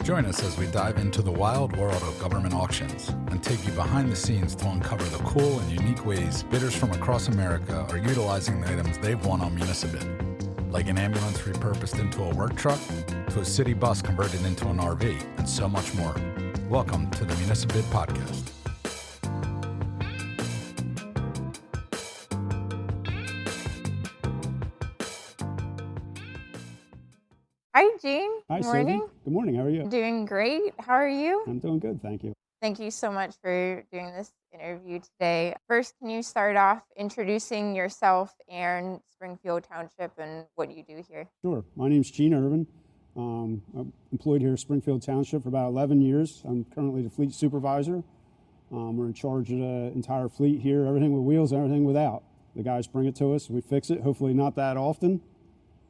Join us as we dive into the wild world of government auctions and take you behind the scenes to uncover the cool and unique ways bidders from across America are utilizing the items they've won on municipal. Like an ambulance repurposed into a work truck, to a city bus converted into an RV, and so much more. Welcome to the Municipal Podcast. Hi, Gene. Hi, Good morning. Sylvie. Good morning. How are you? Doing great. How are you? I'm doing good, thank you. Thank you so much for doing this interview today. First, can you start off introducing yourself and Springfield Township and what you do here? Sure. My name's Gene Irvin. I'm employed here at Springfield Township for about 11 years. I'm currently the fleet supervisor. We're in charge of the entire fleet here, everything with wheels, everything without. The guys bring it to us, we fix it, hopefully not that often.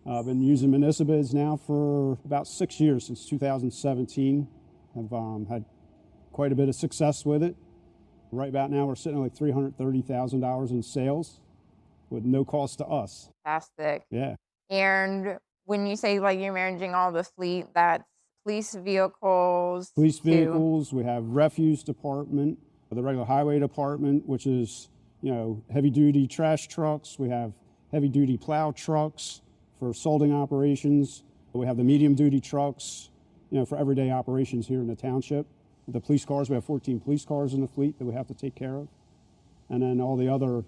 I've been using municipals now for about 6 years, since 2017. I've had quite a bit of success with it. Right about now, we're sitting at like $330,000 in sales with no cost to us. Fantastic. Yeah. And when you say like you're managing all the fleet, that's police vehicles? Police vehicles, we have refuse department, the regular highway department, which is, heavy duty trash trucks. We have heavy duty plow trucks for salting operations. We have the medium duty trucks, for everyday operations here in the township. The police cars, we have 14 police cars in the fleet that we have to take care of. And then all the other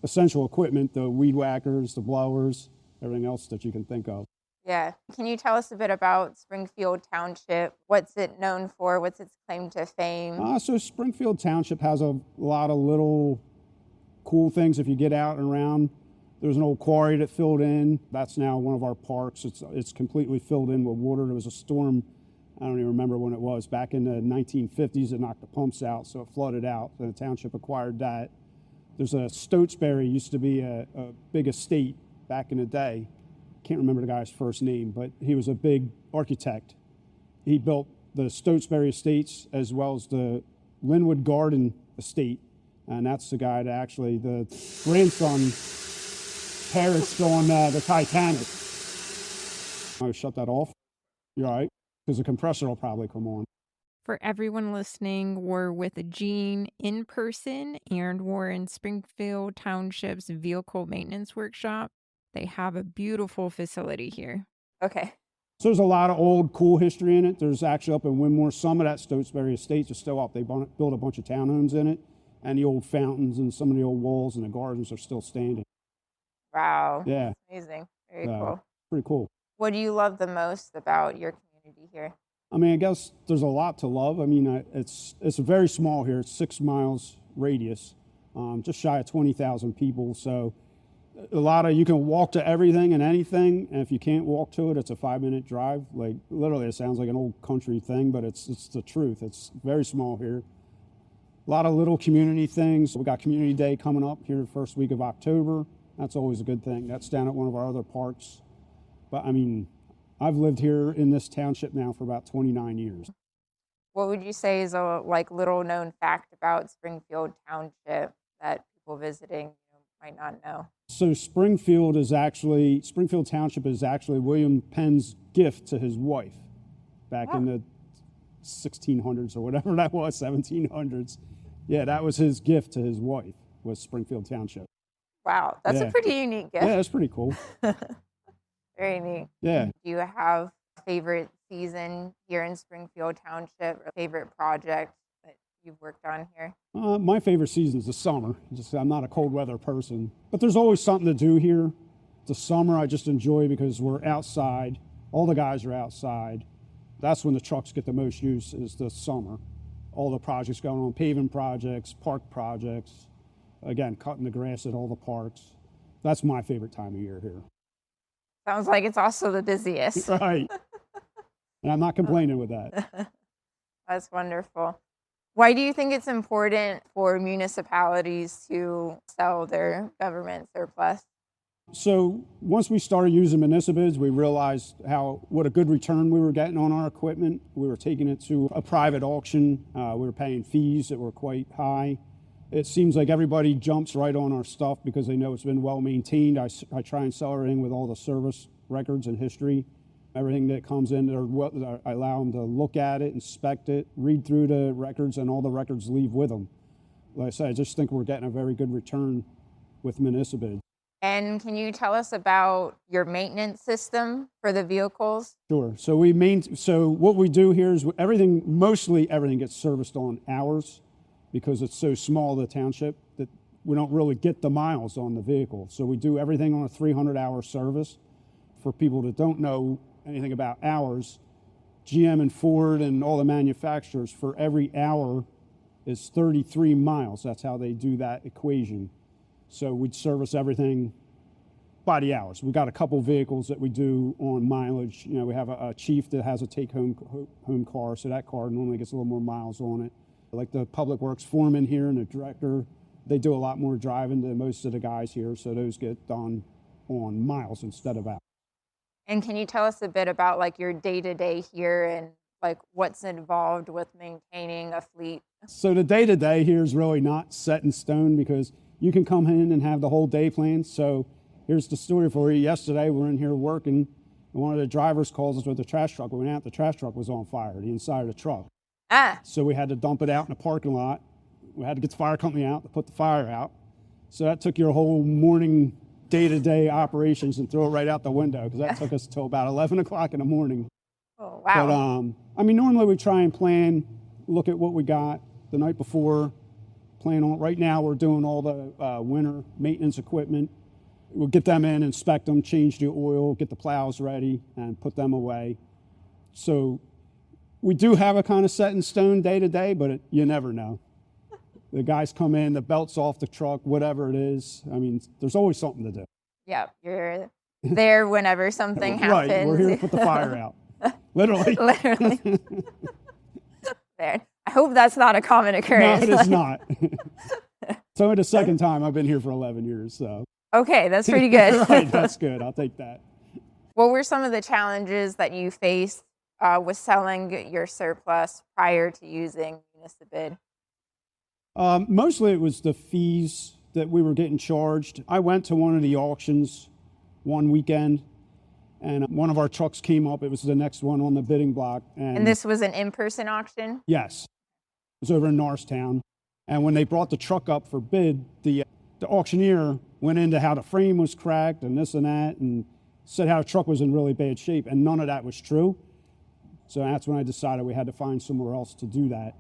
essential equipment, the weed whackers, the blowers, everything else that you can think of. Yeah. Can you tell us a bit about Springfield Township? What's it known for? What's its claim to fame? So Springfield Township has a lot of little cool things if you get out and around. There was an old quarry that filled in. That's now one of our parks. It's completely filled in with water. There was a storm, I don't even remember when it was, back in the 1950s. It knocked the pumps out, so it flooded out. So the township acquired that. There's a Stotesbury, used to be a big estate back in the day. Can't remember the guy's first name, but he was a big architect. He built the Stotesbury Estates as well as the Linwood Garden Estate. And that's the guy that actually, the grandson, perished on the Titanic. I shut that off. You're all right, because the compressor will probably come on. For everyone listening, we're with Gene in person, and we're in Springfield Township's vehicle maintenance workshop. They have a beautiful facility here. Okay. So there's a lot of old, cool history in it. There's actually up in Winmore, some of that Stotesbury Estates are still up. They built a bunch of townhomes in it, and the old fountains and some of the old walls and the gardens are still standing. Wow. Yeah. That's amazing. Very cool. Pretty cool. What do you love the most about your community here? I guess there's a lot to love. It's very small here. It's 6 miles radius, just shy of 20,000 people. So you can walk to everything and anything. And if you can't walk to it, it's a 5-minute drive. Like literally, it sounds like an old country thing, but it's the truth. It's very small here. A lot of little community things. We got Community Day coming up here the first week of October. That's always a good thing. That's down at one of our other parks. But I've lived here in this township now for about 29 years. What would you say is a little known fact about Springfield Township that people visiting might not know? So Springfield Township is actually William Penn's gift to his wife back in the 1600s or whatever that was, 1700s. Yeah, that was his gift to his wife, was Springfield Township. Wow, that's a pretty unique gift. Yeah, that's pretty cool. Very neat. Yeah. Do you have a favorite season here in Springfield Township, or favorite project that you've worked on here? My favorite season is the summer. I'm not a cold weather person, but there's always something to do here. The summer I just enjoy because we're outside. All the guys are outside. That's when the trucks get the most use, is the summer. All the projects going on, paving projects, park projects, again, cutting the grass at all the parks. That's my favorite time of year here. Sounds like it's also the busiest. Right. And I'm not complaining with that. That's wonderful. Why do you think it's important for municipalities to sell their government surplus? So once we started using municipals, we realized what a good return we were getting on our equipment. We were taking it to a private auction. We were paying fees that were quite high. It seems like everybody jumps right on our stuff because they know it's been well maintained. I try and sell everything with all the service records and history. Everything that comes in, I allow them to look at it, inspect it, read through the records, and all the records leave with them. Like I said, I just think we're getting a very good return with municipal. And can you tell us about your maintenance system for the vehicles? Sure. So what we do here is mostly everything gets serviced on hours because it's so small, the township, that we don't really get the miles on the vehicle. So we do everything on a 300-hour service. For people that don't know anything about hours, GM and Ford and all the manufacturers, for every hour is 33 miles. That's how they do that equation. So we'd service everything by the hours. We got a couple vehicles that we do on mileage. You know, we have a chief that has a take-home car, so that car normally gets a little more miles on it. Like the public works foreman here and the director, they do a lot more driving than most of the guys here, so those get done on miles instead of hours. And can you tell us a bit about like your day-to-day here and like what's involved with maintaining a fleet? So the day-to-day here is really not set in stone because you can come in and have the whole day planned. So here's the story for you. Yesterday, we were in here working, and one of the drivers calls us with the trash truck. We went out, the trash truck was on fire, the inside of the truck. So we had to dump it out in the parking lot. We had to get the fire company out to put the fire out. So that took your whole morning, day-to-day operations and throw it right out the window because that took us till about 11 o'clock in the morning. Oh, wow. But, normally we try and plan, look at what we got the night before, plan on. Right now we're doing all the winter maintenance equipment. We'll get them in, inspect them, change the oil, get the plows ready, and put them away. So we do have a kind of set in stone day to day, but you never know. The guys come in, the belt's off the truck, whatever it is. I mean, there's always something to do. Yeah, you're there whenever something happens. Right, we're here to put the fire out. Literally. Literally. There. I hope that's not a common occurrence. No, it is not. It's only the second time I've been here for 11 years, so. Okay, that's pretty good. Right, that's good. I'll take that. What were some of the challenges that you faced with selling your surplus prior to using municipal? Mostly it was the fees that we were getting charged. I went to one of the auctions one weekend, and one of our trucks came up. It was the next one on the bidding block. And this was an in-person auction? Yes. It was over in Norristown. And when they brought the truck up for bid, the auctioneer went into how the frame was cracked and this and that, and said how the truck was in really bad shape, and none of that was true. So that's when I decided we had to find somewhere else to do that.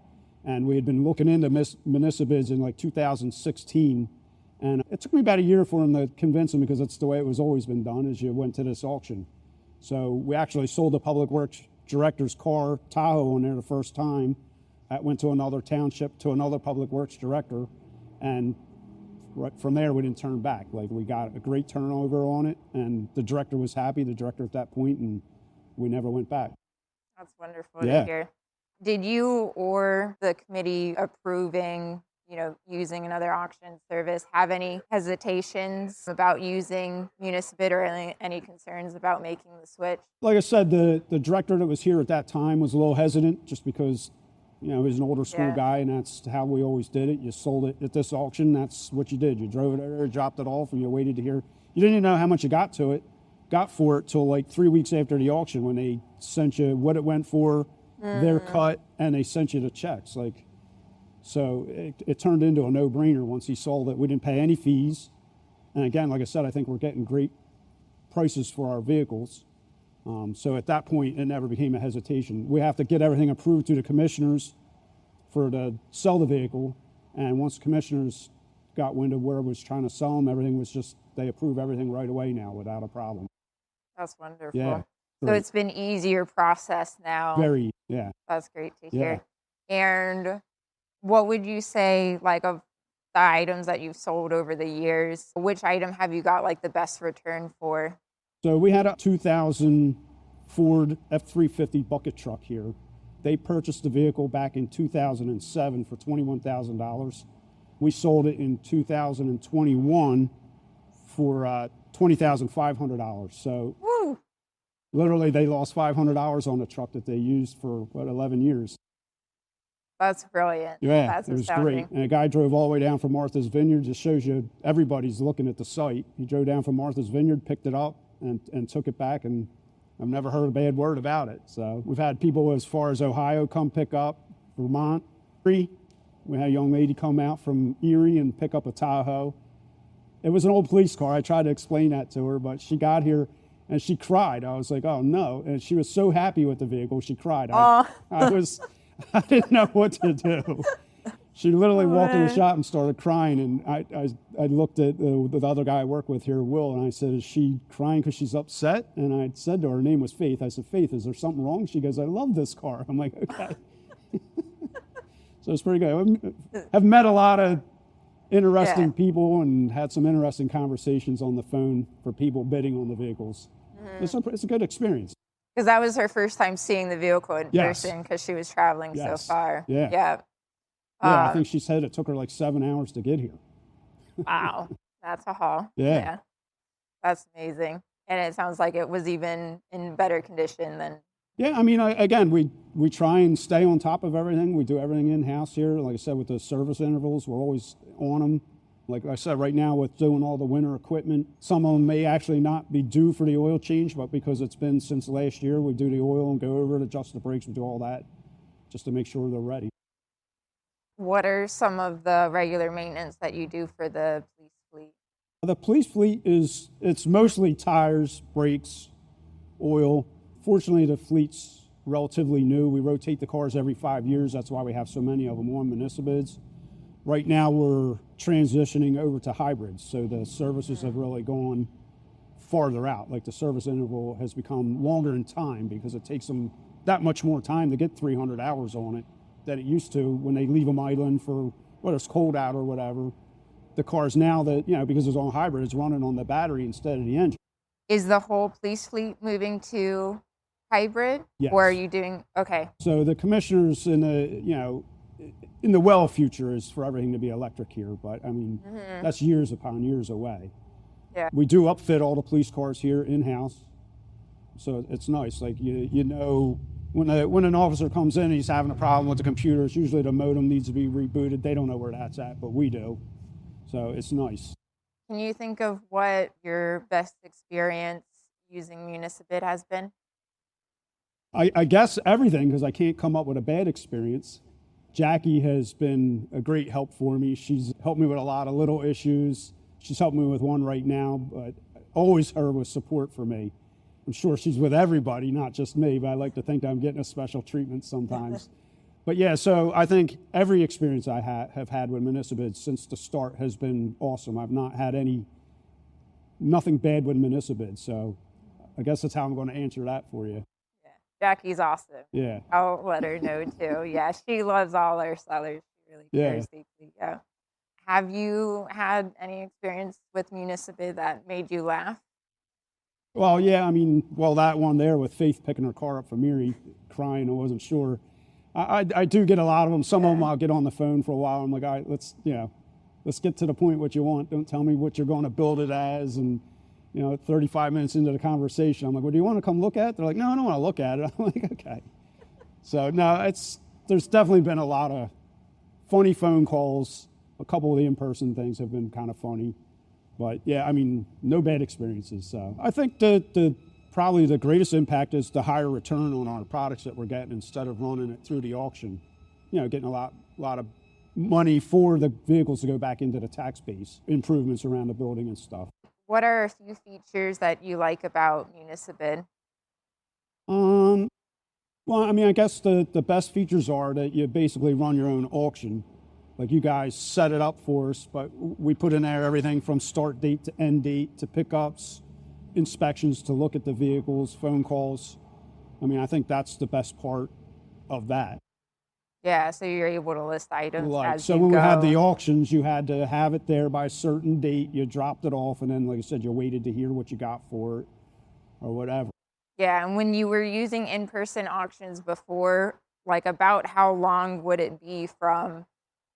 And we had been looking into municipal bids in like 2016, and it took me about a year for them to convince them because that's the way it was always been done, is you went to this auction. So we actually sold the Public Works Director's car, Tahoe, on there the first time. That went to another township, to another Public Works Director, and right from there we didn't turn back. Like, we got a great turnover on it, and the director was happy, the director at that point, and we never went back. That's wonderful to hear. Did you or the committee approving, using another auction service have any hesitations about using municipal or any concerns about making the switch? Like I said, the director that was here at that time was a little hesitant just because, he's an older school guy, and that's how we always did it. You sold it at this auction, that's what you did. You drove it there, dropped it off, and you waited to hear. You didn't even know how much you got for it till like 3 weeks after the auction when they sent you what it went for, their cut, and they sent you the checks. So it turned into a no-brainer once he saw that we didn't pay any fees. And again, like I said, I think we're getting great prices for our vehicles. So at that point, it never became a hesitation. We have to get everything approved to the commissioners to sell the vehicle. And once commissioners got wind of where I was trying to sell them, everything was just, they approve everything right away now without a problem. That's wonderful. Yeah. So it's been easier process now. Very, yeah. That's great to hear. And what would you say, like, of the items that you've sold over the years, which item have you got like the best return for? So we had a 2000 Ford F-350 bucket truck here. They purchased the vehicle back in 2007 for $21,000. We sold it in 2021 for $20,500. So woo, literally they lost $500 on the truck that they used for, 11 years. That's brilliant. Yeah, that's it was astounding. great. And a guy drove all the way down from Martha's Vineyard. Just shows you everybody's looking at the site. He drove down from Martha's Vineyard, picked it up, and took it back and I've never heard a bad word about it. So we've had people as far as Ohio come pick up, Vermont. We had a young lady come out from Erie and pick up a Tahoe. It was an old police car. I tried to explain that to her, but she got here and she cried. I was like, oh no. And she was so happy with the vehicle, she cried. I didn't know what to do. She literally walked in the shop and started crying. And I looked at the other guy I work with here, Will, and I said, is she crying because she's upset? And I said to her, her name was Faith. I said, Faith, is there something wrong? She goes, I love this car. I'm like, okay. So it's pretty good. I've met a lot of interesting people and had some interesting conversations on the phone for people bidding on the vehicles. It's a good experience. Because that was her first time seeing the vehicle in person because she was traveling so far. Yeah. I think she said it took her like 7 hours to get here. Wow. That's a haul. Yeah. That's amazing. And it sounds like it was even in better condition than... Yeah, I mean, again, we try and stay on top of everything. We do everything in-house here. Like I said, with the service intervals, we're always on them. Like I said, right now with doing all the winter equipment, some of them may actually not be due for the oil change, but because it's been since last year, we do the oil and go over it, adjust the brakes, we do all that just to make sure they're ready. What are some of the regular maintenance that you do for the police fleet? The police fleet it's mostly tires, brakes, oil. Fortunately, the fleet's relatively new. We rotate the cars every 5 years. That's why we have so many of them on municipals. Right now, we're transitioning over to hybrids, so the services have really gone farther out. Like the service interval has become longer in time because it takes them that much more time to get 300 hours on it than it used to when they leave them idling for whether it's cold out or whatever. The cars now that, because it's on hybrid, it's running on the battery instead of the engine. Is the whole police fleet moving to hybrid? Yes. Or are you doing, okay. So the commissioners in the well future is for everything to be electric here, but I mean, that's years upon years away. Yeah. We do upfit all the police cars here in-house, so it's nice. Like, when an officer comes in and he's having a problem with the computer, it's usually the modem needs to be rebooted. They don't know where that's at, but we do. So it's nice. Can you think of what your best experience using Municipal has been? I guess everything, because I can't come up with a bad experience. Jackie has been a great help for me. She's helped me with a lot of little issues. She's helped me with one right now, but always her with support for me. I'm sure she's with everybody, not just me, but I like to think I'm getting a special treatment sometimes. But yeah, so I think every experience I have had with Municipal since the start has been awesome. I've not had nothing bad with Municipal, so I guess that's how I'm going to answer that for you. Jackie's awesome. Yeah. I'll let her know too. Yeah, she loves all our sellers. She really cares deeply. Yeah. Have you had any experience with Municipal that made you laugh? Well, yeah, I mean, that one there with Faith picking her car up from Erie, crying, I wasn't sure. I do get a lot of them. Some of them I'll get on the phone for a while. I'm like, all right, let's get to the point what you want. Don't tell me what you're going to build it as. And 35 minutes into the conversation, I'm like, well, do you want to come look at it? They're like, no, I don't want to look at it. I'm like, okay. So, no, there's definitely been a lot of funny phone calls. A couple of the in-person things have been kind of funny. But, yeah, I mean, no bad experiences. So I think probably the greatest impact is the higher return on our products that we're getting instead of running it through the auction. Getting a lot of money for the vehicles to go back into the tax base, improvements around the building and stuff. What are a few features that you like about Municipal? Well, I mean, I guess the best features are that you basically run your own auction. Like you guys set it up for us, but we put in there everything from start date to end date to pickups, inspections to look at the vehicles, phone calls. I mean, I think that's the best part of that. Yeah, so you're able to list items as you go. So when we had the auctions, you had to have it there by a certain date. You dropped it off, and then, like I said, you waited to hear what you got for it or whatever. Yeah, and when you were using in-person auctions before, like about how long would it be from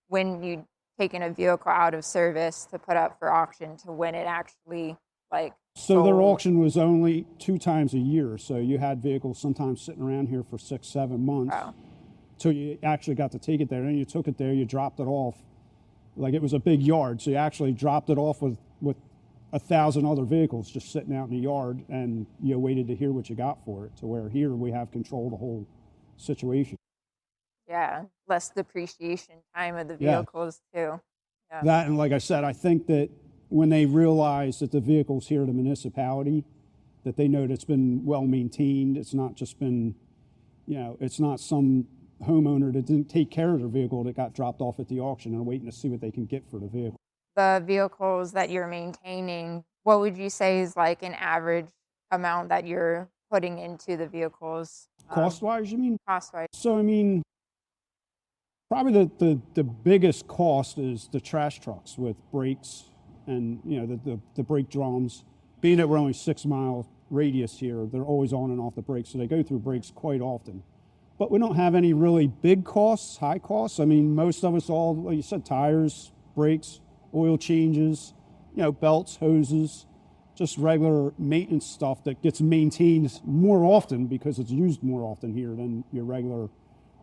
when you'd taken a vehicle out of service to put up for auction to when it actually, So their auction was only 2 times a year, so you had vehicles sometimes sitting around here for 6-7 months. Wow. So you actually got to take it there. Then you took it there, you dropped it off. Like it was a big yard, so you actually dropped it off with 1,000 other vehicles just sitting out in the yard, and you waited to hear what you got for it, to where here we have control of the whole situation. Yeah, less depreciation time of the vehicles too. Yeah. That, and like I said, I think that when they realize that the vehicle's here at the municipality, that they know that it's been well maintained. It's not just been, it's not some homeowner that didn't take care of their vehicle that got dropped off at the auction and waiting to see what they can get for the vehicle. The vehicles that you're maintaining, what would you say is like an average amount that you're putting into the vehicles? Cost-wise, you mean? Cost-wise. So, probably the biggest cost is the trash trucks with brakes and, the brake drums. Being that we're only 6 mile radius here, they're always on and off the brakes, so they go through brakes quite often. But we don't have any really big costs, high costs. Most of us all, like you said, tires, brakes, oil changes, belts, hoses, just regular maintenance stuff that gets maintained more often because it's used more often here than your regular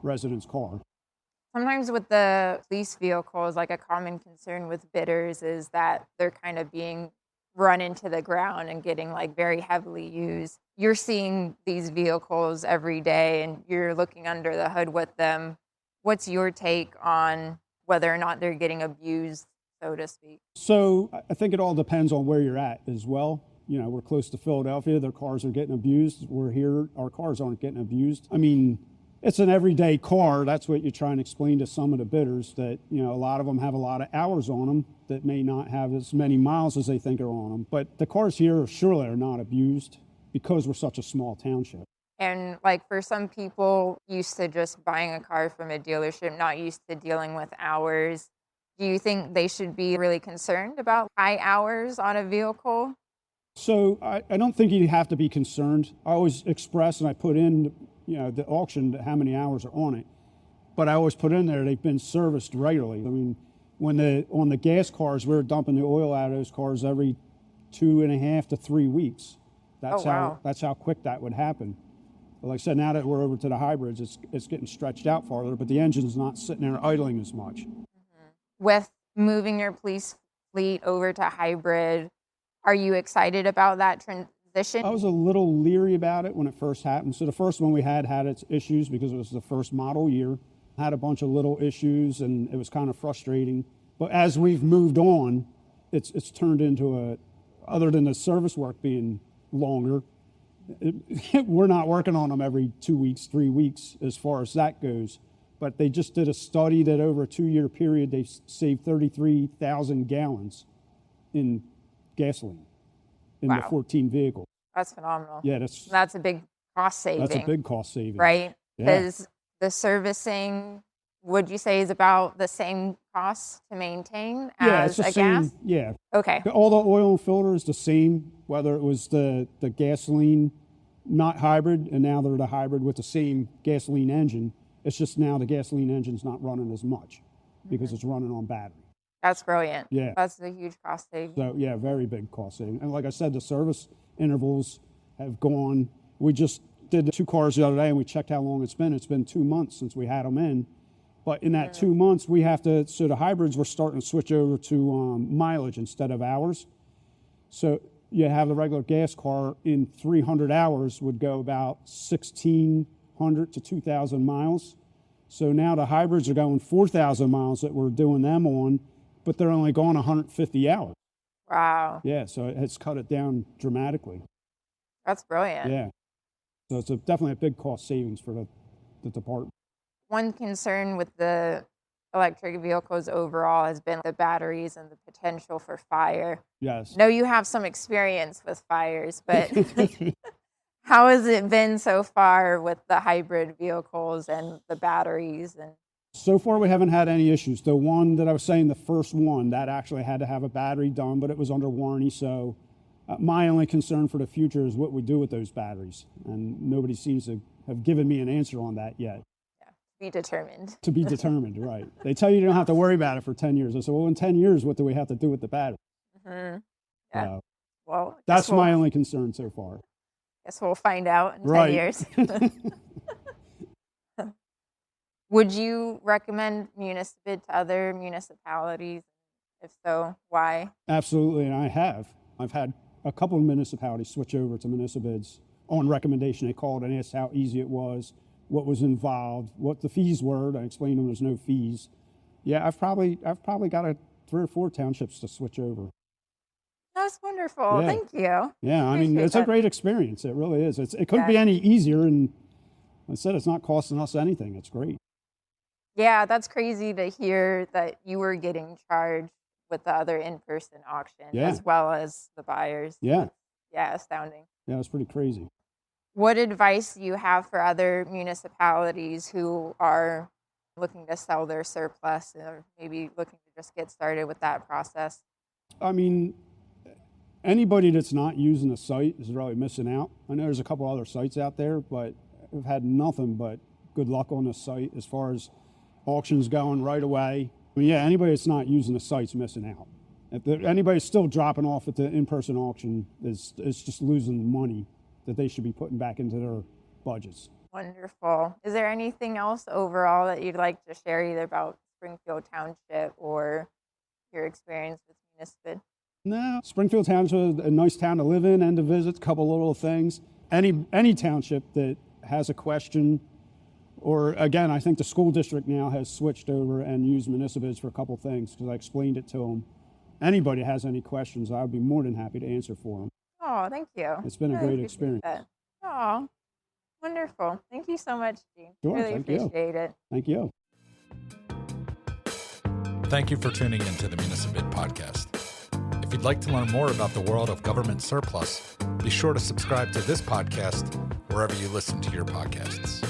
resident's car. Sometimes with the police vehicles, like a common concern with bidders is that they're kind of being run into the ground and getting like very heavily used. You're seeing these vehicles every day and you're looking under the hood with them. What's your take on whether or not they're getting abused, so to speak? So I think it all depends on where you're at as well. We're close to Philadelphia. Their cars are getting abused. We're here. Our cars aren't getting abused. It's an everyday car. That's what you try and explain to some of the bidders, that, a lot of them have a lot of hours on them that may not have as many miles as they think are on them. But the cars here surely are not abused because we're such a small township. And like for some people used to just buying a car from a dealership, not used to dealing with hours, do you think they should be really concerned about high hours on a vehicle? So I don't think you have to be concerned. I always express, and I put in, the auction, how many hours are on it. But I always put in there, they've been serviced regularly. On the gas cars, we're dumping the oil out of those cars every 2.5 to 3 weeks. That's how quick that would happen. But like I said, now that we're over to the hybrids, it's getting stretched out farther, but the engine's not sitting there idling as much. Mm-hmm. With moving your police fleet over to hybrid, are you excited about that transition? I was a little leery about it when it first happened. So the first one we had its issues because it was the first model year. Had a bunch of little issues and it was kind of frustrating. But as we've moved on, it's turned into other than the service work being longer, we're not working on them every 2 weeks, 3 weeks as far as that goes. But they just did a study that over a 2-year period, they saved 33,000 gallons in gasoline in the 14 vehicles. That's phenomenal. Yeah, that's a big cost saving. That's a big cost saving. Right? Yeah. Because the servicing, would you say, is about the same cost to maintain as a gas? Yeah. Okay. All the oil and filter is the same, whether it was the gasoline, not hybrid, and now they're the hybrid with the same gasoline engine. It's just now the gasoline engine's not running as much because it's running on battery. That's brilliant. Yeah. That's a huge cost saving. So, yeah, very big cost saving. And like I said, the service intervals have gone. We just did 2 cars the other day and we checked how long it's been. It's been 2 months since we had them in. But in that 2 months, so the hybrids were starting to switch over to mileage instead of hours. So you have the regular gas car in 300 hours would go about 1,600 to 2,000 miles. So now the hybrids are going 4,000 miles that we're doing them on, but they're only going 150 hours. Wow. Yeah, so it's cut it down dramatically. That's brilliant. Yeah. So it's definitely a big cost savings for the department. One concern with the electric vehicles overall has been the batteries and the potential for fire. Yes. I know you have some experience with fires, but how has it been so far with the hybrid vehicles and the batteries? And so far, we haven't had any issues. The one that I was saying, the first one, that actually had to have a battery done, but it was under warranty. So my only concern for the future is what we do with those batteries. And nobody seems to have given me an answer on that yet. Be determined. To be determined, right. They tell you don't have to worry about it for 10 years. I said, well, in 10 years, what do we have to do with the battery? Mm-hmm. Yeah. Well, that's my only concern so far. Guess we'll find out in 10 years. Would you recommend municipal to other municipalities? If so, why? Absolutely, and I have. I've had a couple of municipalities switch over to Municibids on recommendation. They called and asked how easy it was, what was involved, what the fees were. I explained to them there's no fees. Yeah, I've probably got 3 or 4 townships to switch over. That's wonderful. Yeah. Thank you. Yeah, I mean, it's a great experience. It really is. It couldn't be Yeah. any easier, and like I said, it's not costing us anything. It's great. Yeah, that's crazy to hear that you were getting charged with the other in-person auction Yeah. as well as the buyers. Yeah, Yeah, astounding. yeah, it's pretty crazy. What advice do you have for other municipalities who are looking to sell their surplus or maybe looking to just get started with that process? I mean, anybody that's not using the site is really missing out. I know there's a couple other sites out there, but we've had nothing but good luck on the site as far as auctions going right away. I mean, yeah, anybody that's not using the site's missing out. If anybody's still dropping off at the in-person auction is just losing money that they should be putting back into their budgets. Wonderful. Is there anything else overall that you'd like to share either about Springfield Township or your experience with Municipal? No, Springfield Township is a nice town to live in and to visit. A couple little things. Any township that has a question, or again, I think the school district now has switched over and used Municipals for a couple things because I explained it to them. Anybody has any questions, I would be more than happy to answer for them. Oh, thank you. It's been a Really great appreciate experience. that. Oh, wonderful. Thank you so much, Gene. Sure, Really thank you. appreciate it. Thank you. Thank you for tuning in to the Municipal podcast. If you'd like to learn more about the world of government surplus, be sure to subscribe to this podcast wherever you listen to your podcasts.